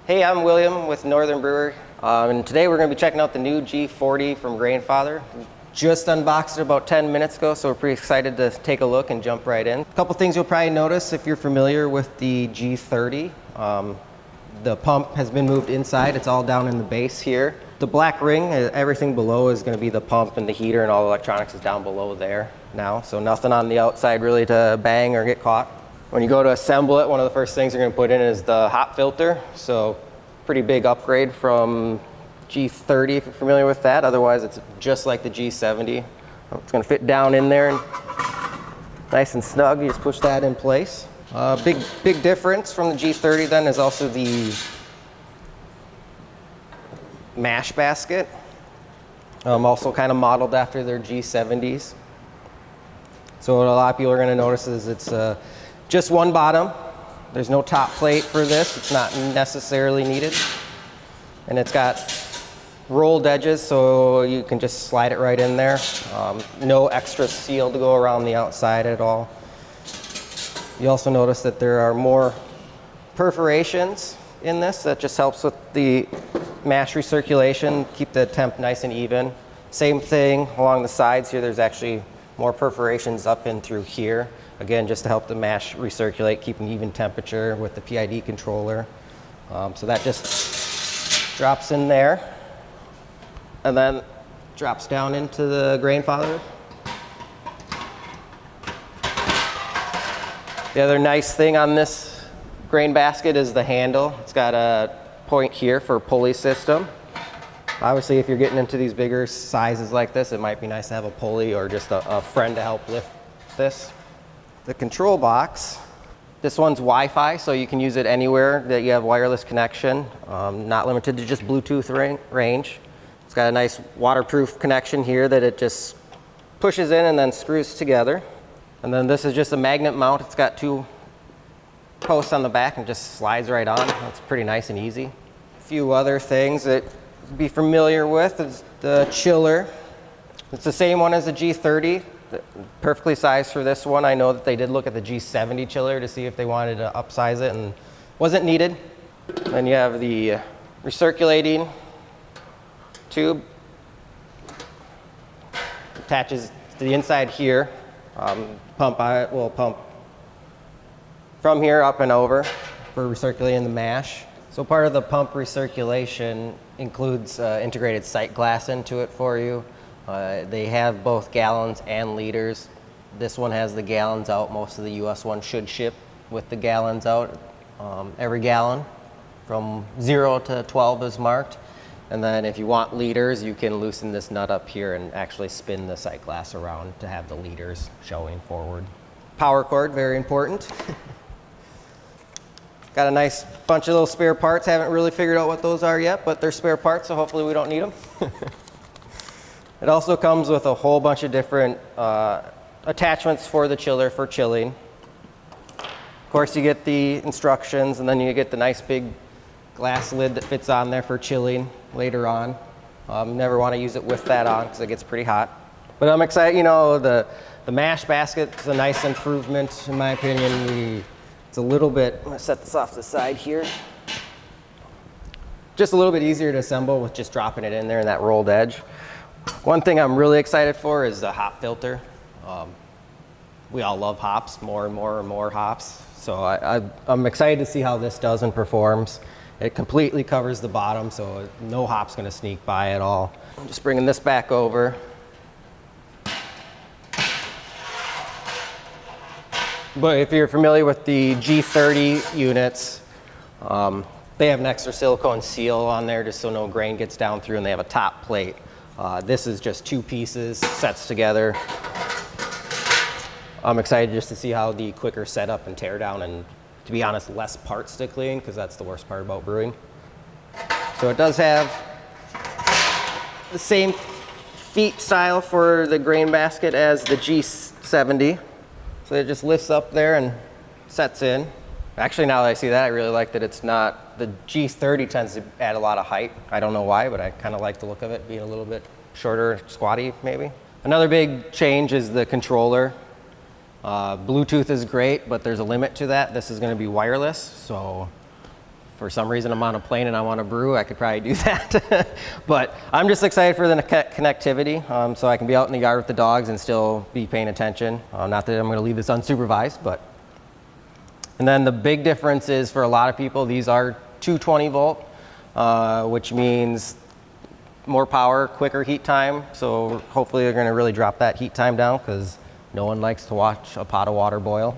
Hey, I'm William with Northern Brewer, and today we're going to be checking out the new G40 from Grainfather. Just unboxed it about 10 minutes ago, so we're pretty excited to take a look and jump right in. A couple things you'll probably notice if you're familiar with the G30. The pump has been moved inside. It's all down in the base here. The black ring, everything below is going to be the pump and the heater, and all the electronics is down below there now. So nothing on the outside really to bang or get caught. When you go to assemble it, one of the first things you're going to put in is the hop filter. So pretty big upgrade from G30 if you're familiar with that. Otherwise, it's just like the G70. It's going to fit down in there and nice and snug. You just push that in place. Big difference from the G30 then is also the mash basket. Also kind of modeled after their G70s. So what a lot of people are going to notice is it's just one bottom. There's no top plate for this. It's not necessarily needed. And it's got rolled edges, so you can just slide it right in there. No extra seal to go around the outside at all. You also notice that there are more perforations in this. That just helps with the mash recirculation, keep the temp nice and even. Same thing along the sides here. There's actually more perforations up and through here. Again, just to help the mash recirculate, keep an even temperature with the PID controller. So that just drops in there and then drops down into the Grainfather. The other nice thing on this grain basket is the handle. It's got a point here for a pulley system. Obviously, if you're getting into these bigger sizes like this, it might be nice to have a pulley or just a friend to help lift this. The control box, this one's Wi-Fi, so you can use it anywhere that you have wireless connection, not limited to just Bluetooth range. It's got a nice waterproof connection here that it just pushes in and then screws together. And then this is just a magnet mount. It's got two posts on the back and just slides right on. That's pretty nice and easy. A few other things that be familiar with is the chiller. It's the same one as the G30, perfectly sized for this one. I know that they did look at the G70 chiller to see if they wanted to upsize it, and wasn't needed. Then you have the recirculating tube. Attaches to the inside here. Pump will pump from here up and over for recirculating the mash. So part of the pump recirculation includes integrated sight glass into it for you. They have both gallons and liters. This one has the gallons out. Most of the US ones should ship with the gallons out. Every gallon from 0 to 12 is marked. And then if you want liters, you can loosen this nut up here and actually spin the sight glass around to have the liters showing forward. Power cord, very important. Got a nice bunch of little spare parts. Haven't really figured out what those are yet, but they're spare parts, so hopefully we don't need them. It also comes with a whole bunch of different attachments for the chiller for chilling. Of course, you get the instructions, and then you get the nice big glass lid that fits on there for chilling later on. Never want to use it with that on because it gets pretty hot. But I'm excited, you know, the mash basket is a nice improvement in my opinion. It's a little bit, I'm gonna set this off to the side here. Just a little bit easier to assemble with just dropping it in there and that rolled edge. One thing I'm really excited for is the hop filter. We all love hops, more and more hops. So I'm excited to see how this does and performs. It completely covers the bottom, so no hop's gonna sneak by at all. I'm just bringing this back over. But if you're familiar with the G30 units, they have an extra silicone seal on there just so no grain gets down through, and they have a top plate. This is just two pieces, sets together. I'm excited just to see how the quicker setup and tear down, and to be honest, less parts to clean, because that's the worst part about brewing. So it does have the same feet style for the grain basket as the G70. So it just lifts up there and sets in. Actually, now that I see that, I really like that it's not, the G30 tends to add a lot of height. I don't know why, but I kind of like the look of it being a little bit shorter, squatty maybe. Another big change is the controller. Bluetooth is great, but there's a limit to that. This is going to be wireless, so for some reason I'm on a plane and I want to brew, I could probably do that. But I'm just excited for the connectivity, so I can be out in the yard with the dogs and still be paying attention. Not that I'm going to leave this unsupervised, but. And then the big difference is for a lot of people, these are 220 volt, which means more power, quicker heat time. So hopefully they're going to really drop that heat time down, because no one likes to watch a pot of water boil.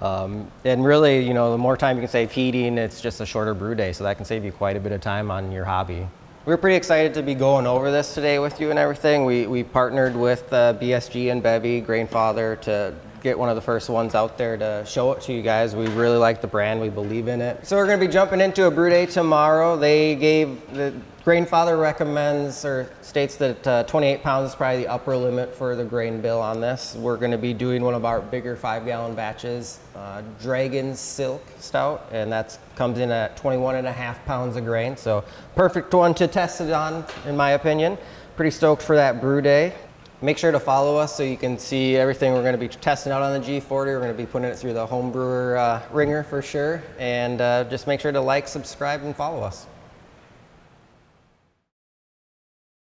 And really, the more time you can save heating, it's just a shorter brew day, so that can save you quite a bit of time on your hobby. We're pretty excited to be going over this today with you and everything. We partnered with BSG and Bevy, Grainfather, to get one of the first ones out there to show it to you guys. We really like the brand, we believe in it. So we're going to be jumping into a brew day tomorrow. The Grainfather recommends or states that 28 pounds is probably the upper limit for the grain bill on this. We're going to be doing one of our bigger 5-gallon batches, Dragon Silk Stout, and that comes in at 21.5 pounds of grain. So perfect one to test it on, in my opinion. Pretty stoked for that brew day. Make sure to follow us so you can see everything we're going to be testing out on the G40. We're going to be putting it through the home brewer ringer for sure. And just make sure to like, subscribe, and follow us.